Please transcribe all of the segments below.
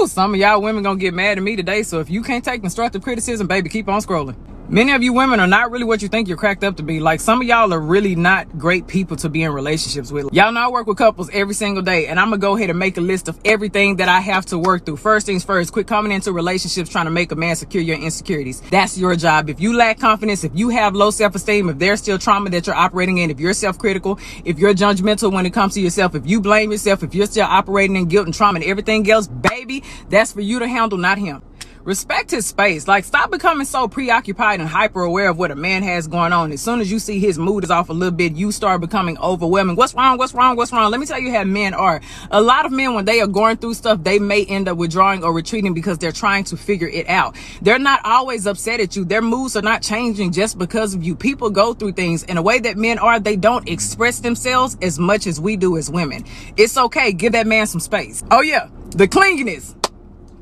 Woo, some of y'all women gonna get mad at me today. So if you can't take constructive criticism, baby, keep on scrolling. Many of you women are not really what you think you're cracked up to be. Like, some of y'all are really not great people to be in relationships with. Y'all know I work with couples every single day, and I'm gonna go ahead and make a list of everything that I have to work through. First things first, quit coming into relationships trying to make a man secure your insecurities. That's your job. If you lack confidence, if you have low self-esteem, if there's still trauma that you're operating in, if you're self-critical, if you're judgmental when it comes to yourself, if you blame yourself, if you're still operating in guilt and trauma and everything else, baby, that's for you to handle, not him. Respect his space. Like, stop becoming so preoccupied and hyper aware of what a man has going on. As soon as you see his mood is off a little bit, you start becoming overwhelming. What's wrong? What's wrong? What's wrong? Let me tell you how men are. A lot of men, when they are going through stuff, they may end up withdrawing or retreating because they're trying to figure it out. They're not always upset at you. Their moods are not changing just because of you. People go through things in a way that men are. They don't express themselves as much as we do as women. It's okay. Give that man some space. Oh yeah, the clinginess.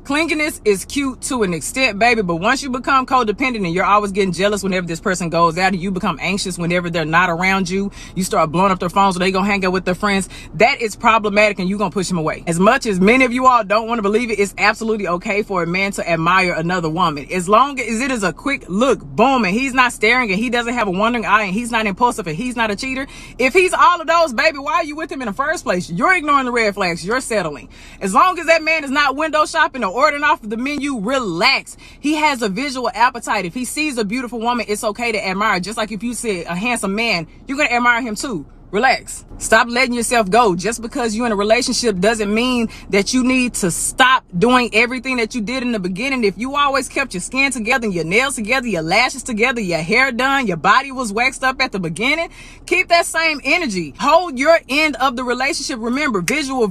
Clinginess is cute to an extent, baby, but once you become codependent and you're always getting jealous whenever this person goes out, and you become anxious whenever they're not around you, you start blowing up their phones or they gonna hang out with their friends, that is problematic, and you're gonna push them away. As much as many of you all don't want to believe it, it's absolutely okay for a man to admire another woman. As long as it is a quick look, boom, and he's not staring, and he doesn't have a wandering eye, and he's not impulsive, and he's not a cheater. If he's all of those, baby, why are you with him in the first place? You're ignoring the red flags. You're settling. As long as that man is not window shopping or ordering off of the menu, relax. He has a visual appetite. If he sees a beautiful woman, it's okay to admire. Just like if you see a handsome man, you're going to admire him too. Relax. Stop letting yourself go. Just because you're in a relationship doesn't mean that you need to stop doing everything that you did in the beginning. If you always kept your skin together, your nails together, your lashes together, your hair done, your body was waxed up at the beginning, keep that same energy. Hold your end of the relationship. Remember, visual.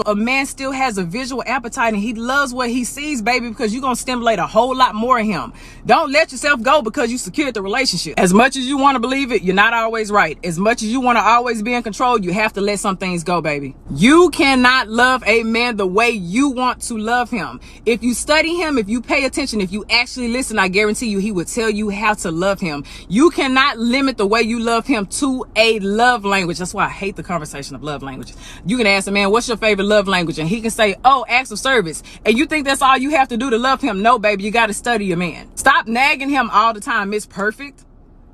A man still has a visual appetite, and he loves what he sees, baby, because you're going to stimulate a whole lot more in him. Don't let yourself go because you secured the relationship. As much as you want to believe it, you're not always right. As much as you want to always be in control, you have to let some things go, baby. You cannot love a man the way you want to love him. If you study him, if you pay attention, if you actually listen, I guarantee you he would tell you how to love him. You cannot limit the way you love him to a love language. That's why I hate the conversation of love languages. You can ask a man, what's your favorite love language? And he can say, oh, acts of service. And you think that's all you have to do to love him? No, baby, you got to study your man. Stop nagging him all the time. It's perfect.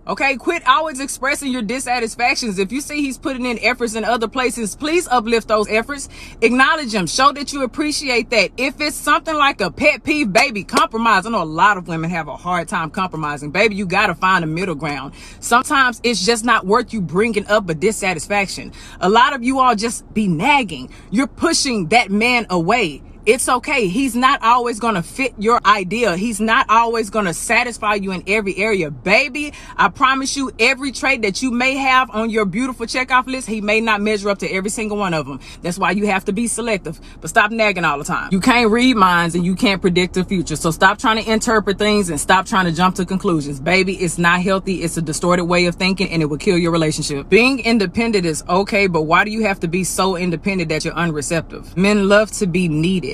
Okay, quit always expressing your dissatisfactions. If you see he's putting in efforts in other places, please uplift those efforts. Acknowledge him. Show that you appreciate that. If it's something like a pet peeve, baby, compromise. I know a lot of women have a hard time compromising. Baby, you got to find a middle ground. Sometimes it's just not worth you bringing up a dissatisfaction. A lot of you all just be nagging. You're pushing that man away. It's okay. He's not always going to fit your idea. He's not always going to satisfy you in every area. Baby, I promise you, every trait that you may have on your beautiful checkoff list, he may not measure up to every single one of them. That's why you have to be selective. But stop nagging all the time. You can't read minds and you can't predict the future. So stop trying to interpret things and stop trying to jump to conclusions. Baby, it's not healthy. It's a distorted way of thinking, and it will kill your relationship. Being independent is okay, but why do you have to be so independent that you're unreceptive? Men love to be needed.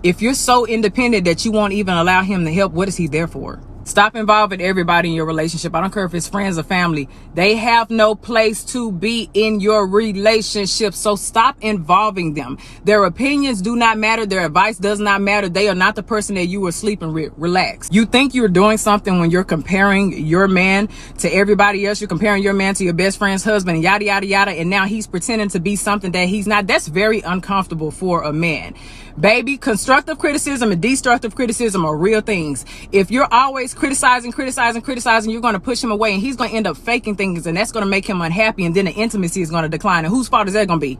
If you're so independent that you won't even allow him to help, what is he there for? Stop involving everybody in your relationship. I don't care if it's friends or family. They have no place to be in your relationship. So stop involving them. Their opinions do not matter. Their advice does not matter. They are not the person that you were sleeping with. Relax. You think you're doing something when you're comparing your man to everybody else. You're comparing your man to your best friend's husband, and yada, yada, yada. And now he's pretending to be something that he's not. That's very uncomfortable for a man. Baby, constructive criticism and destructive criticism are real things. If you're always criticizing, you're going to push him away, and he's going to end up faking things, and that's going to make him unhappy, and then the intimacy is going to decline. And whose fault is that going to be?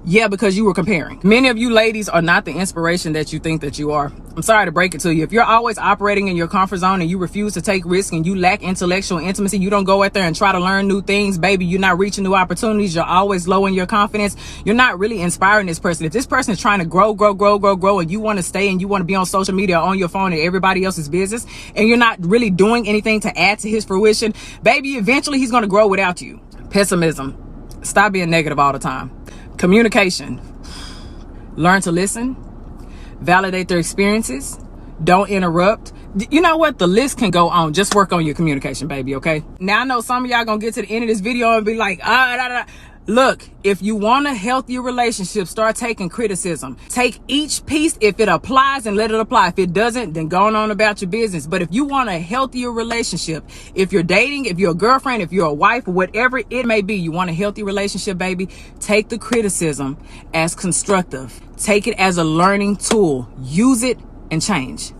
Yeah, because you were comparing. Many of you ladies are not the inspiration that you think that you are. I'm sorry to break it to you. If you're always operating in your comfort zone and you refuse to take risks and you lack intellectual intimacy, you don't go out there and try to learn new things, baby, you're not reaching new opportunities, you're always low in your confidence, you're not really inspiring this person. If this person is trying to grow, and you want to stay and you want to be on social media or on your phone and everybody else's business, and you're not really doing anything to add to his fruition, baby, eventually he's going to grow without you. Pessimism. Stop being negative all the time. Communication. Learn to listen. Validate their experiences. Don't interrupt. You know what? The list can go on. Just work on your communication, baby, okay? Now, I know some of y'all gonna get to the end of this video and be like, Look, if you want a healthier relationship, start taking criticism. Take each piece if it applies and let it apply. If it doesn't, then go on about your business. But if you want a healthier relationship, if you're dating, if you're a girlfriend, if you're a wife, whatever it may be, you want a healthy relationship, baby, take the criticism as constructive. Take it as a learning tool. Use it and change.